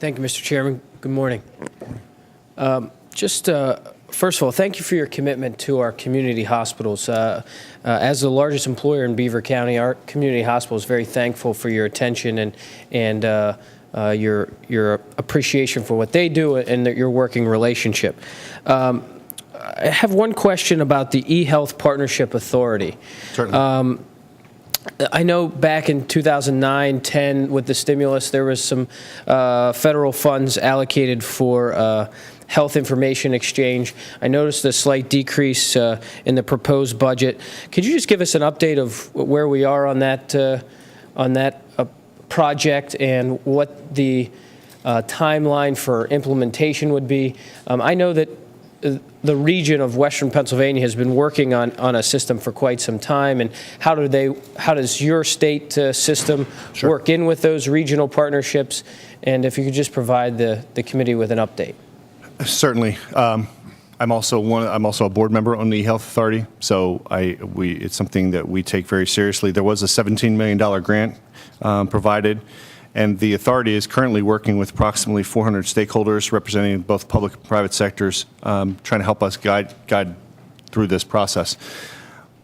Thank you, Mr. Chairman. Good morning. First of all, thank you for your commitment to our community hospitals. As the largest employer in Beaver County, our community hospital is very thankful for your attention and your appreciation for what they do and your working relationship. I have one question about the eHealth Partnership Authority. Certainly. I know back in 2009-10 with the stimulus, there was some federal funds allocated for health information exchange. I noticed a slight decrease in the proposed budget. Could you just give us an update of where we are on that project and what the timeline for implementation would be? I know that the region of Western Pennsylvania has been working on a system for quite some time, and how does your state system Sure. work in with those regional partnerships? And if you could just provide the committee with an update. Certainly. I'm also a board member on the eHealth Authority, so it's something that we take very seriously. There was a $17 million grant provided, and the authority is currently working with approximately 400 stakeholders representing both public and private sectors, trying to help us guide through this process.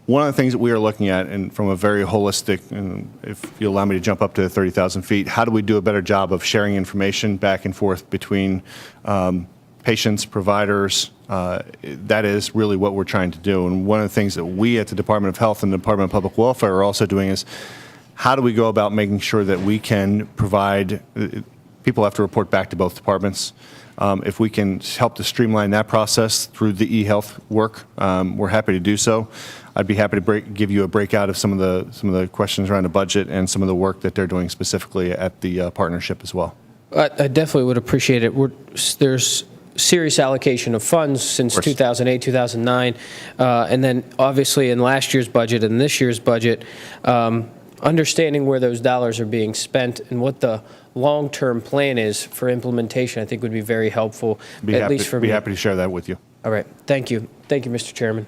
One of the things that we are looking at, and from a very holistic, and if you allow me to jump up to 30,000 feet, how do we do a better job of sharing information back and forth between patients, providers? That is really what we're trying to do. And one of the things that we at the Department of Health and the Department of Public Welfare are also doing is, how do we go about making sure that we can provide, people have to report back to both departments. If we can help to streamline that process through the eHealth work, we're happy to do so. I'd be happy to give you a breakout of some of the questions around the budget and some of the work that they're doing specifically at the partnership as well. I definitely would appreciate it. There's serious allocation of funds since 2008, 2009, and then obviously in last year's budget and this year's budget, understanding where those dollars are being spent and what the long-term plan is for implementation, I think would be very helpful, at least for me. Be happy to share that with you. All right. Thank you. Thank you, Mr. Chairman.